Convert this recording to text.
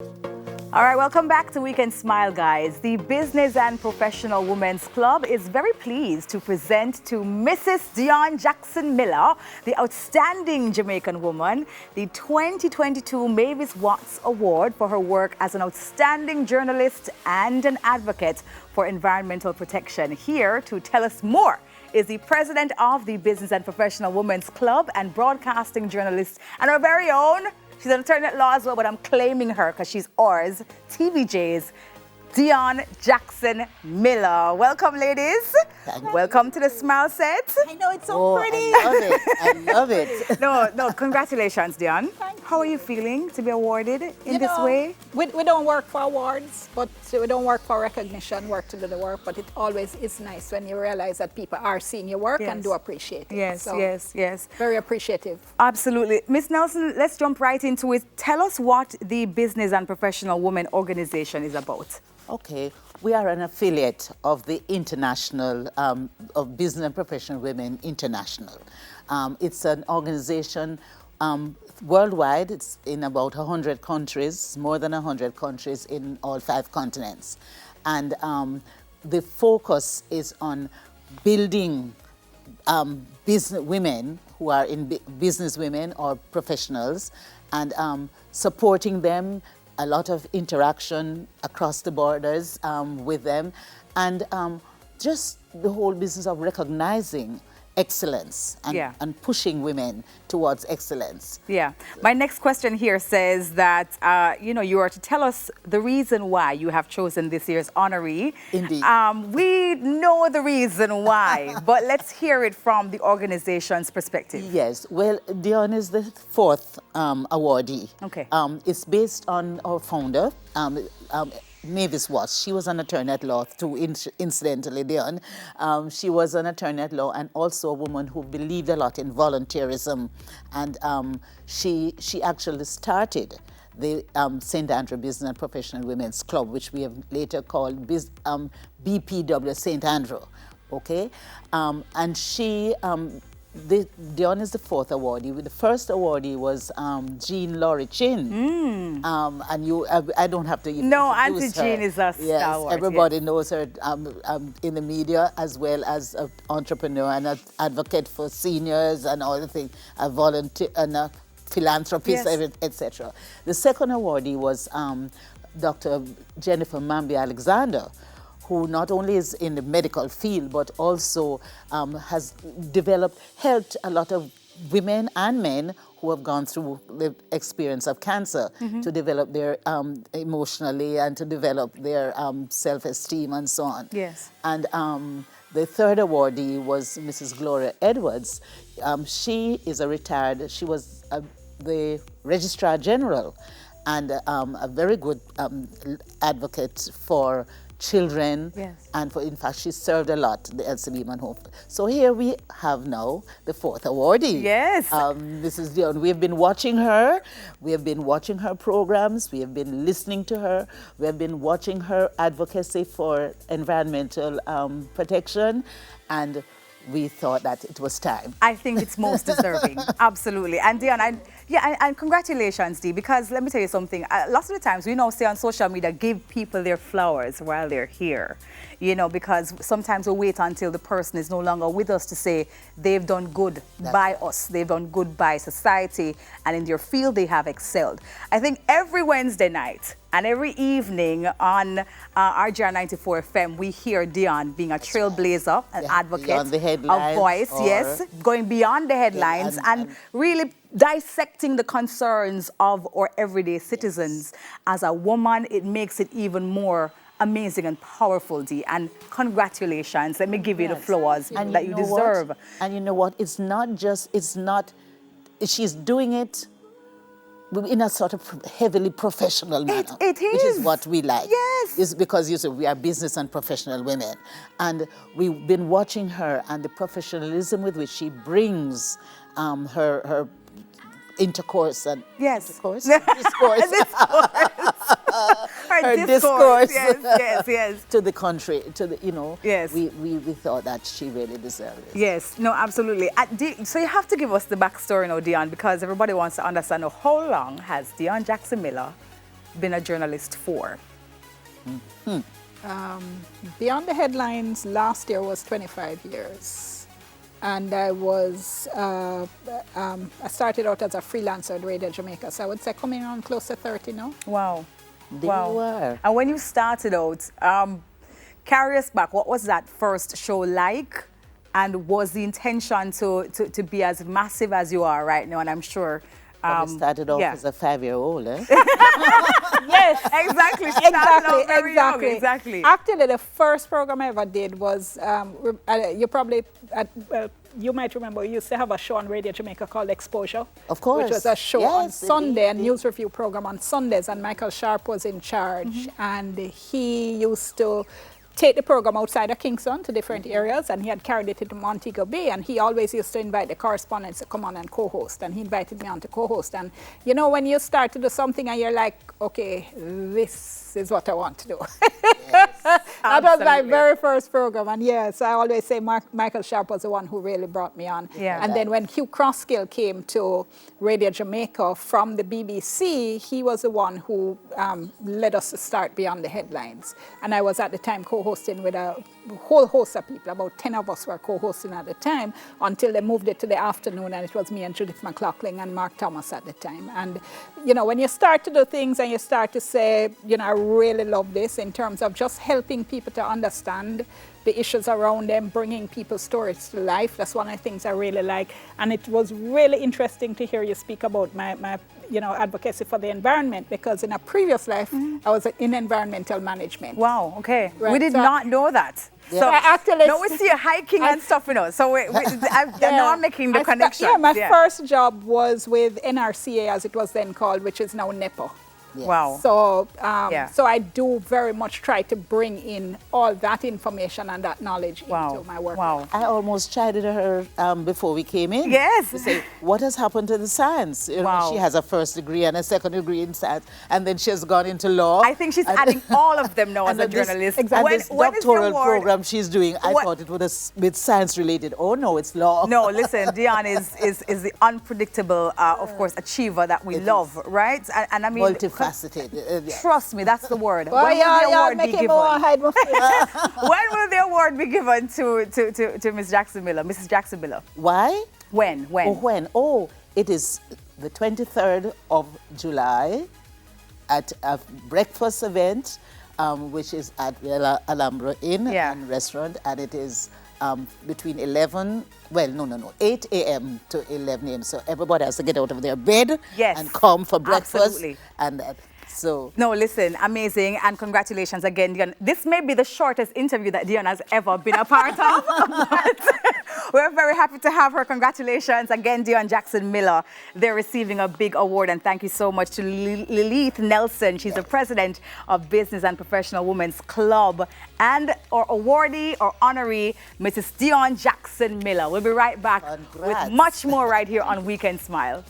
All right, welcome back to Weekend Smile, guys. The Business and Professional Women's Club is very pleased to present to Mrs. Dion Jackson Miller, the outstanding Jamaican woman, the 2022 Mavis Watts Award for her work as an outstanding journalist and an advocate for environmental protection. Here to tell us more is the president of the Business and Professional Women's Club and broadcasting journalist, and our very own, she's an attorney at law as well, but I'm claiming her because she's ours, TVJ's Dion Jackson Miller. Welcome, ladies. Welcome to the Smile Set. I know, it's so pretty. I love it. No, congratulations, Dion. How are you feeling to be awarded in this way? We don't work for awards, but we don't work for recognition, work to do the work, but it always is nice when you realize that people are seeing your work and do appreciate it. Yes, so, yes. Very appreciative. Absolutely. Miss Nelson, let's jump right into it. Tell us what the Business and Professional Women Organization is about. Okay, we are an affiliate of the International, of Business and Professional Women International. It's an organization worldwide. It's in about 100 countries, more than 100 countries in all 5 continents. And the focus is on building business women who are in business women or professionals and supporting them, a lot of interaction across the borders with them, and just the whole business of recognizing excellence and pushing women towards excellence. Yeah. My next question here says that, you are to tell us the reason why you have chosen this year's honoree. Indeed. We know the reason why, but let's hear it from the organization's perspective. Yes. Well, Dion is the 4th awardee. Okay. It's based on our founder, Mavis Watts. She was an attorney at law too, incidentally, Dion. She was an attorney at law and also a woman who believed a lot in volunteerism. And she actually started the St. Andrew Business and Professional Women's Club, which we have later called BPW St. Andrew. Okay? And she... Dion is the 4th awardee. The first awardee was Jean Laurie Chin. And I don't have to even No, introduce Auntie her. Jean is a stalwart. Everybody knows her in the media as well as an entrepreneur and an advocate for seniors and all the things, a volunteer and a philanthropist, etc. The second awardee was Dr. Jennifer Mambi Alexander, who not only is in the medical field, but also has helped a lot of women and men who have gone through the experience of cancer to develop their emotionally and to develop their self-esteem and so on. Yes. And the third awardee was Mrs. Gloria Edwards. She is she was the Registrar General and a very good advocate for children, and in fact, she served a lot, the Elsie Beeman Home. So here we have now the 4th awardee. Yes. Mrs. Dion, we have been watching her. We have been watching her programs. We have been listening to her. We have been watching her advocacy for environmental protection, and we thought that it was time. I think it's most deserving. Absolutely. And Dion, and congratulations, Dee, because let me tell you something. Lots of the times we now see on social media, give people their flowers while they're here. Because sometimes we wait until the person is no longer with us to say they've done good by us, they've done good by society, and in their field they have excelled. I think every Wednesday night and every evening on RGR 94 FM, we hear Dion being a trailblazer, an advocate, a voice, going beyond the headlines and really dissecting the concerns of our everyday citizens. As a woman, it makes it even more amazing and powerful, Dee. And congratulations. Let me give you the flowers that you deserve. And you know what? She's doing it in a sort of heavily professional manner. It is. Which is what we like. Yes. It's because we are business and professional women. And we've been watching her and the professionalism with which she brings her intercourse and discourse. Her discourse to the country, we thought that she really deserved it. Yes, no, absolutely. So you have to give us the backstory now, Dion, because everybody wants to understand how long has Dion Jackson Miller been a journalist for? Beyond the headlines, last year was 25 years. And I started out as a freelancer at Radio Jamaica, so I would say coming on close to 30 now. Wow. There you were. And when you started out, carry us back. What was that first show like? And was the intention to be as massive as you are right now? And I'm sure... You started off as a 5-year-old, eh? Yes, exactly. Exactly. Actually, the first program I ever did was, you might remember, we used to have a show on Radio Jamaica called Exposure. Of course. Which was a show on Sunday, a news review program on Sundays, and Michael Sharp was in charge. And he used to take the program outside of Kingston to different areas, and he had carried it to Montego Bay, and he always used to invite the correspondents to come on and co-host, and he invited me on to co-host. And you know, when you start to do something and you're like, okay, this is what I want to do. Yes, that was my very first program, and yes, I always say Michael Sharp was the one who really brought me on. Yeah. And then when Hugh Crosskill came to Radio Jamaica from the BBC, he was the one who led us to start Beyond the Headlines. And I was at the time co-hosting with a whole host of people. About 10 of us were co-hosting at the time until they moved it to the afternoon, and it was me and Judith McLaughlin and Mark Thomas at the time. And, you know, when you start to do things and you start to say, you know, I really love this in terms of just helping people to understand the issues around them, bringing people's stories to life. That's one of the things I really like. And it was really interesting to hear you speak about my advocacy for the environment, because in a previous life, I was in environmental management. Wow, okay. Right. We did not know that. Yeah. So, actually, no, we see you hiking and stuff, you know. So now I'm making the connection. My first job was with NRCA, as it was then called, which is now NEPA. Yes. Wow. So, so I do very much try to bring in all that information and that knowledge into my work. Wow. I almost chatted to her before we came in. Yes. To say, what has happened to the science? You know, she has a first degree and a second degree in science, and then she has gone into law. I think she's adding all of them now as a journalist. Exactly. And this doctoral program she's doing, I thought it was with science related. Oh no, it's law. No, listen, Dion is the unpredictable, of course, achiever that we love, right? And I mean, multifaceted. Trust me, that's the word. When will the award be given? When will the award be given to Miss Jackson Miller, Mrs. Jackson Miller? Why? When? Oh, when? Oh, it is the 23rd of July at a breakfast event, which is at the Alhambra Inn and Restaurant, and it is between 8 a.m. to 11 a.m. So everybody has to get out of their bed and come for breakfast. Absolutely. And so. No, listen, amazing, and congratulations again, Dion. This may be the shortest interview that Dion has ever been a part of. But we're very happy to have her. Congratulations again, Dion Jackson Miller. They're receiving a big award, and thank you so much to Lilith Nelson. She's the president of Business and Professional Women's Club, and our awardee or honoree, Mrs. Dion Jackson Miller. We'll be right back with much more right here on Weekend Smile.